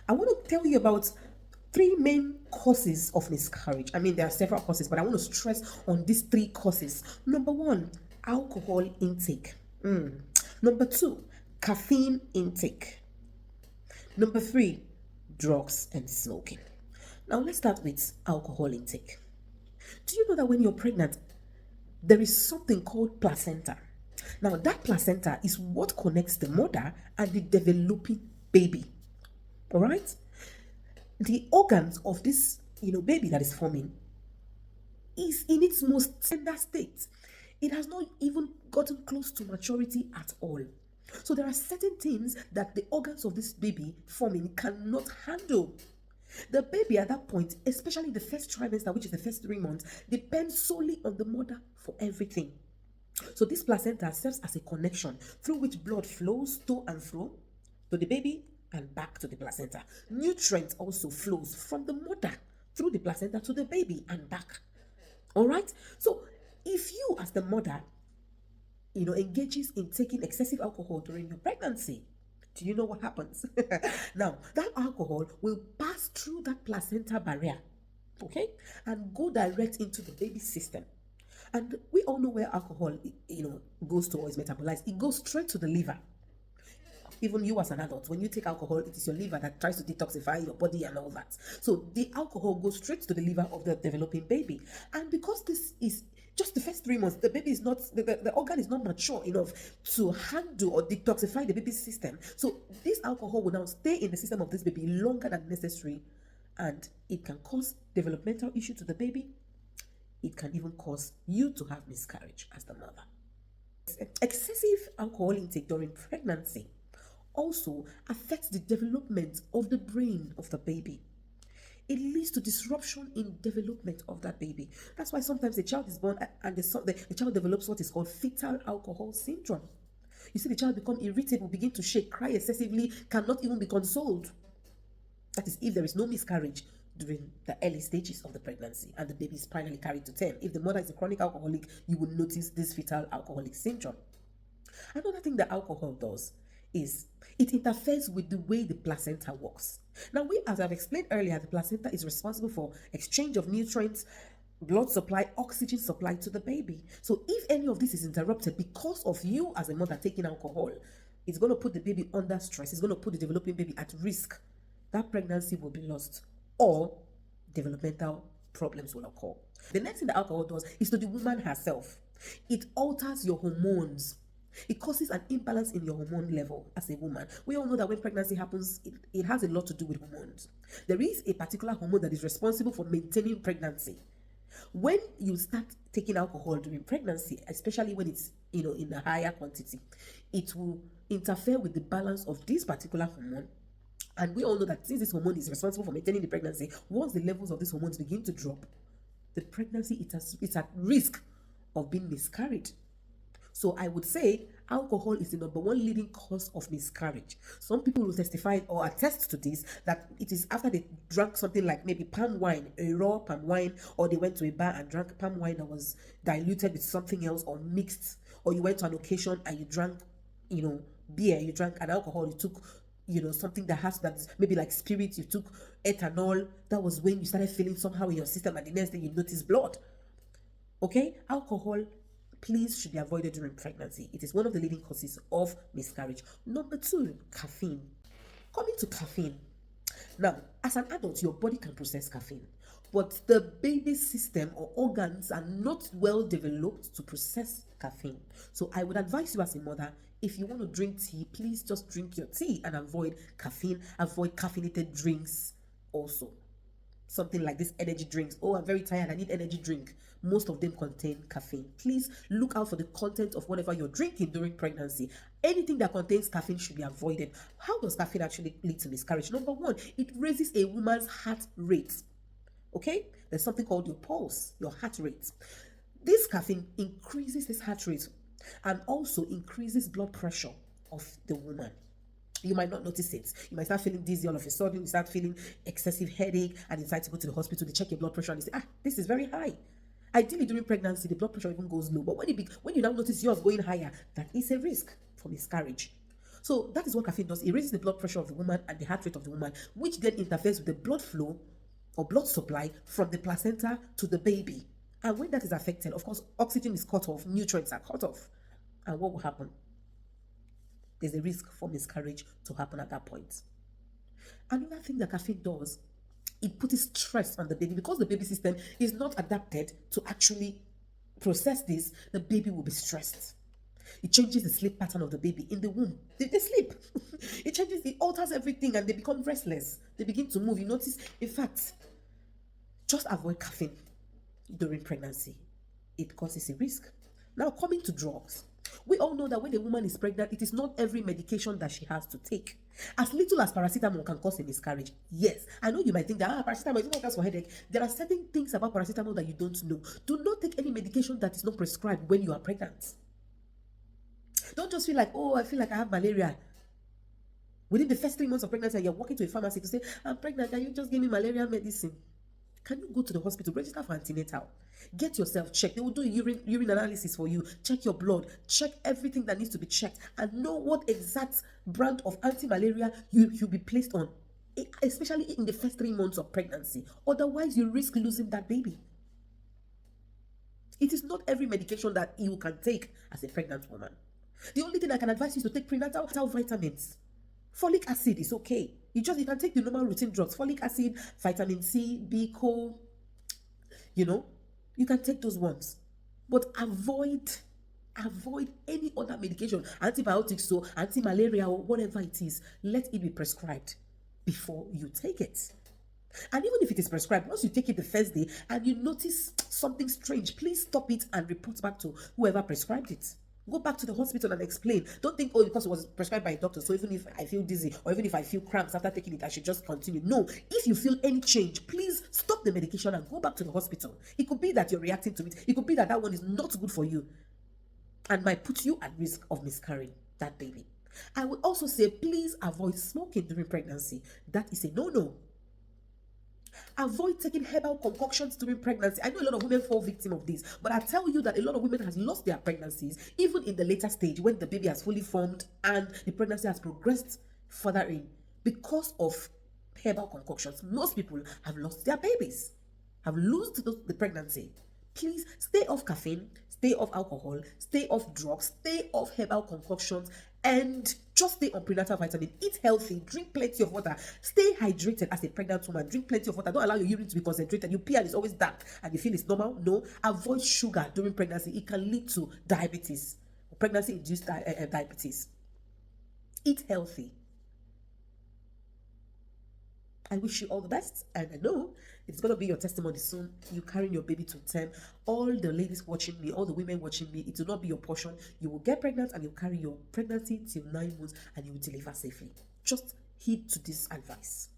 I want to tell you about three main causes of miscarriage. I mean, there are several causes, but I want to stress on these three causes. Number one, alcohol intake. Number two, caffeine intake. Number three, drugs and smoking. Now, let's start with alcohol intake. Do you know that when you're pregnant, there is something called placenta? Now, that placenta is what connects the mother and the developing baby. All right? The organs of this baby that is forming is in its most tender state. It has not even gotten close to maturity at all. So there are certain things that the organs of this baby forming cannot handle. The baby at that point, especially the first trimester, which is the first 3 months, depends solely on the mother for everything. So this placenta serves as a connection through which blood flows to and fro to the baby and back to the placenta. Nutrients also flows from the mother through the placenta to the baby and back. All right? So if you as the mother, engages in taking excessive alcohol during your pregnancy, do you know what happens? Now, that alcohol will pass through that placenta barrier, okay, and go direct into the baby's system. And we all know where alcohol, goes to or is metabolized. It goes straight to the liver. Even you as an adult, when you take alcohol, it is your liver that tries to detoxify your body and all that. So the alcohol goes straight to the liver of the developing baby. And because this is just the first 3 months, the baby is not, the organ is not mature enough to handle or detoxify the baby's system. So this alcohol will now stay in the system of this baby longer than necessary. And it can cause developmental issue to the baby. It can even cause you to have miscarriage as the mother. Excessive alcohol intake during pregnancy also affects the development of the brain of the baby. It leads to disruption in development of that baby. That's why sometimes the child is born and the child develops what is called fetal alcohol syndrome. You see the child become irritable, begin to shake, cry excessively, cannot even be consoled. That is if there is no miscarriage during the early stages of the pregnancy and the baby is finally carried to term. If the mother is a chronic alcoholic, you will notice this fetal alcoholic syndrome. Another thing that alcohol does is it interferes with the way the placenta works. Now, as I've explained earlier, the placenta is responsible for exchange of nutrients, blood supply, oxygen supply to the baby. So if any of this is interrupted because of you as a mother taking alcohol, it's going to put the baby under stress. It's going to put the developing baby at risk. That pregnancy will be lost or developmental problems will occur. The next thing that alcohol does is to the woman herself. It alters your hormones. It causes an imbalance in your hormone level as a woman. We all know that when pregnancy happens, it has a lot to do with hormones. There is a particular hormone that is responsible for maintaining pregnancy. When you start taking alcohol during pregnancy, especially when it's in a higher quantity, it will interfere with the balance of this particular hormone. And we all know that since this hormone is responsible for maintaining the pregnancy, once the levels of these hormones begin to drop, the pregnancy it's at risk of being miscarried. So I would say alcohol is the number one leading cause of miscarriage. Some people will testify or attest to this, that it is after they drank something like maybe palm wine, a raw palm wine, or they went to a bar and drank palm wine that was diluted with something else or mixed, or you went to an occasion and you drank, beer, you drank an alcohol, you took, something that's maybe like spirit, you took ethanol. That was when you started feeling somehow in your system, and the next day you notice blood. Okay, alcohol, please, should be avoided during pregnancy. It is one of the leading causes of miscarriage. Number two, caffeine. Coming to caffeine. Now, as an adult, your body can process caffeine, but the baby's system or organs are not well developed to process caffeine. So I would advise you as a mother, if you want to drink tea, please just drink your tea and avoid caffeine, avoid caffeinated drinks also. Something like this energy drinks. Oh, I'm very tired, I need energy drink. Most of them contain caffeine. Please look out for the content of whatever you're drinking during pregnancy. Anything that contains caffeine should be avoided. How does caffeine actually lead to miscarriage? Number one, it raises a woman's heart rate. Okay, there's something called your pulse, your heart rate. This caffeine increases this heart rate and also increases blood pressure of the woman. You might not notice it. You might start feeling dizzy all of a sudden. You start feeling excessive headache and decide to go to the hospital. They check your blood pressure and they say, this is very high. Ideally, during pregnancy, the blood pressure even goes low. But when you now notice yours going higher, that is a risk for miscarriage. So that is what caffeine does. It raises the blood pressure of the woman and the heart rate of the woman, which then interferes with the blood flow or blood supply from the placenta to the baby. And when that is affected, of course, oxygen is cut off, nutrients are cut off. And what will happen? There's a risk for miscarriage to happen at that point. Another thing that caffeine does, it puts stress on the baby because the baby system is not adapted to actually process this. The baby will be stressed. It changes the sleep pattern of the baby in the womb. They sleep. It alters everything and they become restless. They begin to move. You notice, in fact, just avoid caffeine during pregnancy. It causes a risk. Now, coming to drugs. We all know that when a woman is pregnant, it is not every medication that she has to take. As little as paracetamol can cause a miscarriage. Yes, I know you might think that paracetamol is not cause for headache. There are certain things about paracetamol that you don't know. Do not take any medication that is not prescribed when you are pregnant. Don't just feel like, oh, I feel like I have malaria. Within the first 3 months of pregnancy, you're walking to a pharmacy to say, I'm pregnant, can you just give me malaria medicine? Can you go to the hospital, register for antenatal, get yourself checked? They will do a urine analysis for you, check your blood, check everything that needs to be checked, and know what exact brand of anti-malaria you'll be placed on, especially in the first 3 months of pregnancy. Otherwise, you risk losing that baby. It is not every medication that you can take as a pregnant woman. The only thing I can advise you is to take prenatal vitamins. Folic acid is okay. You can take the normal routine drugs. Folic acid, vitamin C, B, Co. You can take those ones. But avoid any other medication, antibiotics or anti-malaria or whatever it is. Let it be prescribed before you take it. And even if it is prescribed, once you take it the first day and you notice something strange, please stop it and report back to whoever prescribed it. Go back to the hospital and explain. Don't think, oh, because it was prescribed by a doctor, so even if I feel dizzy or even if I feel cramps after taking it, I should just continue. No, if you feel any change, please stop the medication and go back to the hospital. It could be that you're reacting to it. It could be that one is not good for you and might put you at risk of miscarrying that baby. I would also say, please avoid smoking during pregnancy. That is a no-no. Avoid taking herbal concoctions during pregnancy. I know a lot of women fall victim of this, but I tell you that a lot of women has lost their pregnancies, even in the later stage when the baby has fully formed and the pregnancy has progressed further in, because of herbal concoctions. Most people have lost their babies, have lost the pregnancy. Please stay off caffeine, stay off alcohol, stay off drugs, stay off herbal concoctions, and just stay on prenatal vitamin. Eat healthy, drink plenty of water, stay hydrated as a pregnant woman. Drink plenty of water. Don't allow your urine to be concentrated. You pee and it's always dark and you feel it's normal. No, avoid sugar during pregnancy. It can lead to diabetes, pregnancy-induced diabetes. Eat healthy. I wish you all the best, and I know it's going to be your testimony soon. You carrying your baby to term. All the ladies watching me, all the women watching me, it will not be your portion. You will get pregnant and you carry your pregnancy till 9 months and you will deliver safely. Just heed to this advice.